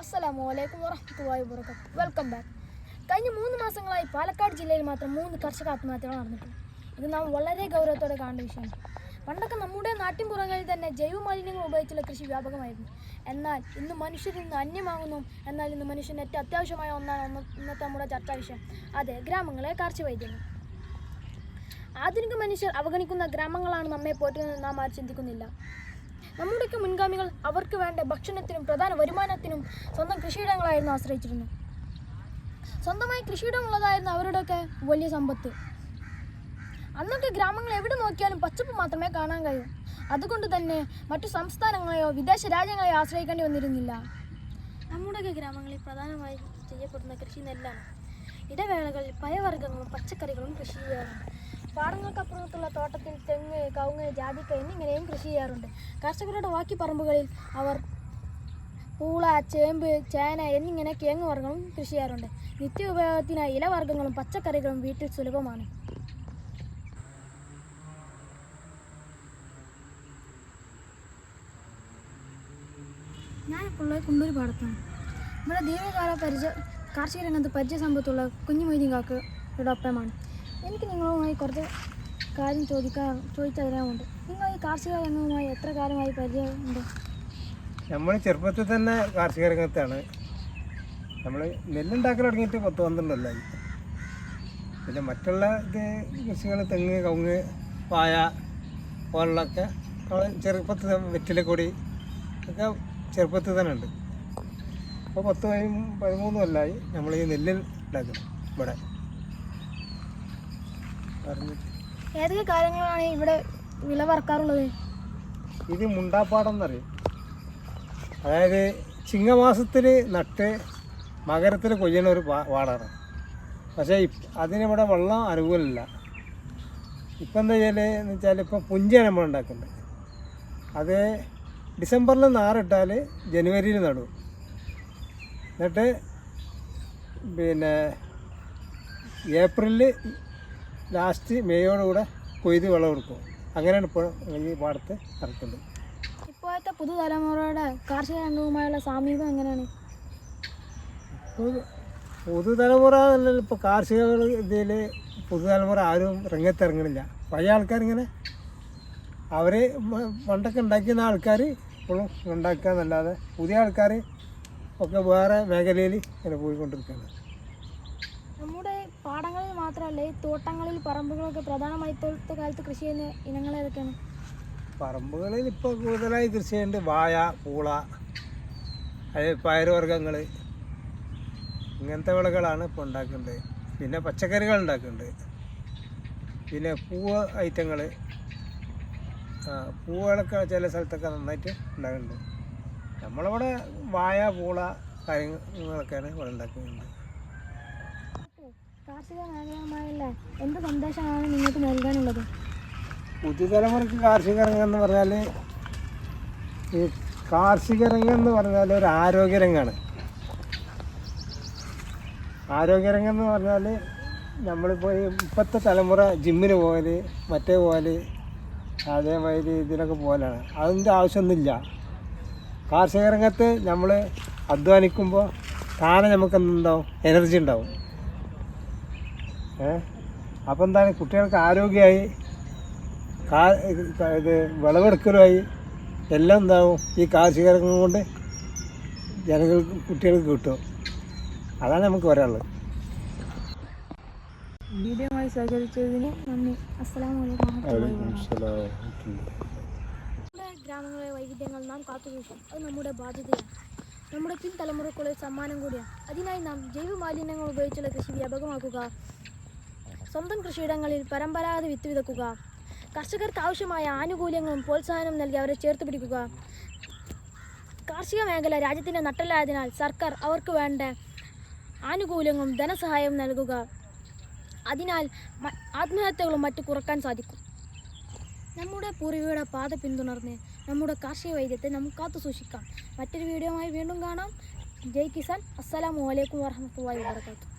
അസ്സലാമു വറഹ്മത്തുള്ളാഹി വബറകാതുഹു. Welcome back. കഴിഞ്ഞ 3 മാസങ്ങളായി പാലക്കാട് ജില്ലയിൽ മാത്രം 3 കർഷക ആത്മഹത്യകൾ നടന്നിട്ടുണ്ട്. ഇത് നാം വളരെ ഗൗരവത്തോടെ കാണേണ്ട വിഷയമാണ്. പണ്ടൊക്കെ നമ്മുടെ നാട്ടിൻപുറങ്ങളിൽ തന്നെ ജൈവ മാലിന്യങ്ങൾ ഉപയോഗിച്ചുള്ള കൃഷി വ്യാപകമായിരുന്നു. എന്നാൽ ഇന്ന് മനുഷ്യരിൽ നിന്ന് അന്യമാകുന്നു. എന്നാൽ ഇന്ന് മനുഷ്യന് ഏറ്റവും അത്യാവശ്യമായ ഒന്നാണ് ഇന്നത്തെ നമ്മുടെ ചർച്ചാ വിഷയം. അതെ, ഗ്രാമങ്ങളെ കാർഷികവൈദ്യങ്ങൾ. ആധുനിക മനുഷ്യർ അവഗണിക്കുന്ന ഗ്രാമങ്ങളാണ് നമ്മെ പോറ്റുന്നത് നാം ആരും ചിന്തിക്കുന്നില്ല. നമ്മുടെയൊക്കെ മുൻഗാമികൾ അവർക്ക് വേണ്ട ഭക്ഷണത്തിനും പ്രധാന വരുമാനത്തിനും സ്വന്തം കൃഷിയിടങ്ങളായിരുന്നു ആശ്രയിച്ചിരുന്നത്. സ്വന്തമായി കൃഷിയിടമുള്ളതായിരുന്നു അവരുടെയൊക്കെ വലിയ സമ്പത്ത്. അന്നൊക്കെ ഗ്രാമങ്ങൾ എവിടെ നോക്കിയാലും പച്ചപ്പ് മാത്രമേ കാണാൻ കഴിയൂ. അതുകൊണ്ട് തന്നെ മറ്റു സംസ്ഥാനങ്ങളെയോ വിദേശ രാജ്യങ്ങളെയോ ആശ്രയിക്കേണ്ടി വന്നിരുന്നില്ല. നമ്മുടെയൊക്കെ ഗ്രാമങ്ങളിൽ പ്രധാനമായി ചെയ്യപ്പെടുന്ന കൃഷി നെല്ലാണ്. ഇടവേളകളിൽ പയവർഗ്ഗങ്ങളും പച്ചക്കറികളും കൃഷി ചെയ്യാറുണ്ട്. പാടങ്ങൾക്കപ്പുറത്തുള്ള തോട്ടത്തിൽ തെങ്ങ്, കവുങ്ങ്, ജാതിക്ക എന്നിങ്ങനെയും കൃഷി ചെയ്യാറുണ്ട്. കർഷകരുടെ ബാക്കി പറമ്പുകളിൽ അവർ പൂള, ചേമ്പ്, ചേന എന്നിങ്ങനെ കിഴങ്ങ് വർഗ്ഗങ്ങളും കൃഷി ചെയ്യാറുണ്ട്. നിത്യ ഉപയോഗത്തിനായി ഇലവർഗ്ഗങ്ങളും പച്ചക്കറികളും വീട്ടിൽ സുലഭമാണ്. ഞാനിപ്പോൾ കുണ്ടൂർ പാടത്താണ്. ഇവിടെ ദീർഘകാല കാർഷിക രംഗത്ത് പരിചയസമ്പത്തുള്ള കുഞ്ഞുമൊയ്തീൻ കാക്കയുടെ ഒപ്പമാണ്. എനിക്ക് നിങ്ങളുമായി കുറച്ച് കാര്യം ചോദിച്ചറിയാമുണ്ട്. നിങ്ങൾ ഈ കാർഷിക രംഗവുമായി എത്ര കാലമായി പരിചയമുണ്ട്? നമ്മൾ ചെറുപ്പത്തിൽ തന്നെ കാർഷിക രംഗത്താണ്. നമ്മൾ നെല്ലുണ്ടാക്കാൻ തുടങ്ങിയിട്ട് 10-12 കൊല്ലമായി. പിന്നെ മറ്റുള്ള കൃഷികൾ തെങ്ങ്, കവുങ്ങ്, വാഴ പോലുള്ളതൊക്കെ നമ്മൾ ചെറുപ്പത്തിൽ വെറ്റിലക്കൊടി ഒക്കെ ചെറുപ്പത്തിൽ തന്നെ ഉണ്ട്. അപ്പോൾ 10-13 കൊല്ലമായി നമ്മൾ ഈ നെല്ല് ഉണ്ടാക്കുന്നത് ഇവിടെ. ഏതൊക്കെ കാര്യങ്ങളാണ് ഇവിടെ വിളവറക്കാറുള്ളത്? ഇത് മുണ്ടാപ്പാടം എന്നറിയും. അതായത് ചിങ്ങമാസത്തിൽ നട്ട് മകരത്തിൽ കൊയ്യുന്ന ഒരു പാടാണ്. പക്ഷേ അതിനിവിടെ വെള്ളം അനുകൂലമില്ല. ഇപ്പം എന്താ ചെയ്യലെന്ന് വെച്ചാൽ ഇപ്പം പുഞ്ചയാണ് നമ്മൾ ഉണ്ടാക്കുന്നത്. അത് ഡിസംബറിൽ നാറിട്ടാൽ ജനുവരിയിൽ നടും. എന്നിട്ട് പിന്നെ ഏപ്രിലിൽ ലാസ്റ്റ് മെയ്യോടുകൂടെ കൊയ്ത് വിളവെടുക്കും. അങ്ങനെയാണ് ഇപ്പോൾ ഈ പാടത്ത് നടക്കുന്നത്. ഇപ്പോഴത്തെ പുതുതലമുറയുടെ കാർഷിക രംഗവുമായുള്ള സാമീപ്യം എങ്ങനെയാണ്? പുതുതലമുറ എന്നല്ല, ഇപ്പോൾ കാർഷിക ഇതിൽ പുതുതലമുറ ആരും രംഗത്തിറങ്ങണില്ല. പഴയ ആൾക്കാരിങ്ങനെ അവർ പണ്ടൊക്കെ ഉണ്ടാക്കുന്ന ആൾക്കാർ ഇപ്പോഴും ഉണ്ടാക്കുക എന്നല്ലാതെ പുതിയ ആൾക്കാർ ഒക്കെ വേറെ മേഖലയിൽ ഇങ്ങനെ പോയിക്കൊണ്ടിരിക്കുകയാണ്. നമ്മുടെ പാടങ്ങളിൽ മാത്രമല്ല, ഈ തോട്ടങ്ങളിൽ പറമ്പുകളൊക്കെ പ്രധാനമായി ഇപ്പോഴത്തെ കാലത്ത് കൃഷി ചെയ്യുന്ന ഇനങ്ങൾ ഏതൊക്കെയാണ്? പറമ്പുകളിൽ ഇപ്പോൾ കൂടുതലായി കൃഷി ചെയ്യുന്നുണ്ട് വാഴ, പൂള, അതായത് പയറുവർഗ്ഗങ്ങൾ, ഇങ്ങനത്തെ വിളകളാണ് ഇപ്പോൾ ഉണ്ടാക്കുന്നത്. പിന്നെ പച്ചക്കറികൾ ഉണ്ടാക്കുന്നുണ്ട്. പിന്നെ പൂവ് ഐറ്റങ്ങൾ, പൂവുകളൊക്കെ ചില സ്ഥലത്തൊക്കെ നന്നായിട്ട് ഉണ്ടാകുന്നുണ്ട്. നമ്മളിവിടെ വാഴ, പൂള കാര്യങ്ങളൊക്കെയാണ് ഇവിടെ ഉണ്ടാക്കുന്നുണ്ട്. കാർഷിക മേഖലയുമായുള്ള എന്ത് സന്ദേശമാണ് നിങ്ങൾക്ക് നൽകാനുള്ളത്? പുതുതലമുറയ്ക്ക് കാർഷിക രംഗം എന്ന് പറഞ്ഞാൽ, ഈ കാർഷിക രംഗം എന്ന് പറഞ്ഞാൽ ഒരു ആരോഗ്യരംഗമാണ്. ആരോഗ്യരംഗം എന്ന് പറഞ്ഞാൽ നമ്മളിപ്പോൾ ഇപ്പോഴത്തെ തലമുറ ജിമ്മിന് പോകൽ, മറ്റേ പോകൽ, അതേമാതിരി ഇതിനൊക്കെ പോകലാണ്. അതിൻ്റെ ആവശ്യമൊന്നുമില്ല. കാർഷിക രംഗത്ത് നമ്മൾ അധ്വാനിക്കുമ്പോൾ താനെ നമുക്ക് എന്തുണ്ടാവും, എനർജി ഉണ്ടാവും. അപ്പോൾ എന്താണ്, കുട്ടികൾക്ക് ആരോഗ്യമായി, ഇത് വിളവെടുക്കലുമായി എല്ലാം എന്താവും ഈ കാർഷിക രംഗം കൊണ്ട് ജനങ്ങൾക്ക്, കുട്ടികൾക്ക് കിട്ടും. അതാണ് നമുക്ക് പറയാനുള്ളത്. വീഡിയോയുമായി സഹകരിച്ചതിന് നന്ദി. അസ്സലാമു അലൈക്കും. നമ്മുടെ ഗ്രാമങ്ങളിലെ വൈവിധ്യങ്ങൾ നാം കാത്തുസൂക്ഷിക്കും. അത് നമ്മുടെ ബാധ്യതയാണ്. നമ്മുടെ പിൻതലമുറക്കുള്ള സമ്മാനം കൂടിയാണ്. അതിനായി നാം ജൈവ മാലിന്യങ്ങൾ ഉപയോഗിച്ചുള്ള കൃഷി വ്യാപകമാക്കുക, സ്വന്തം കൃഷിയിടങ്ങളിൽ പരമ്പരാഗത വിത്ത് വിതക്കുക, കർഷകർക്ക് ആവശ്യമായ ആനുകൂല്യങ്ങളും പ്രോത്സാഹനവും നൽകി അവരെ ചേർത്ത് പിടിക്കുക. കാർഷിക മേഖല രാജ്യത്തിൻ്റെ നട്ടെല്ലായതിനാൽ സർക്കാർ അവർക്ക് വേണ്ട ആനുകൂല്യങ്ങളും ധനസഹായവും നൽകുക. അതിനാൽ ആത്മഹത്യകളും മറ്റു കുറക്കാൻ സാധിക്കും. നമ്മുടെ പൂർവികരുടെ പാത പിന്തുടർന്ന് നമ്മുടെ കാർഷിക വൈദ്യത്തെ നമുക്ക് കാത്തു സൂക്ഷിക്കാം. മറ്റൊരു വീഡിയോയുമായി വീണ്ടും കാണാം. ജയ് കിസാൻ. അസ്സലാമു അലൈക്കും വറഹ്മത്തുള്ളാഹി വബറകാതുഹു.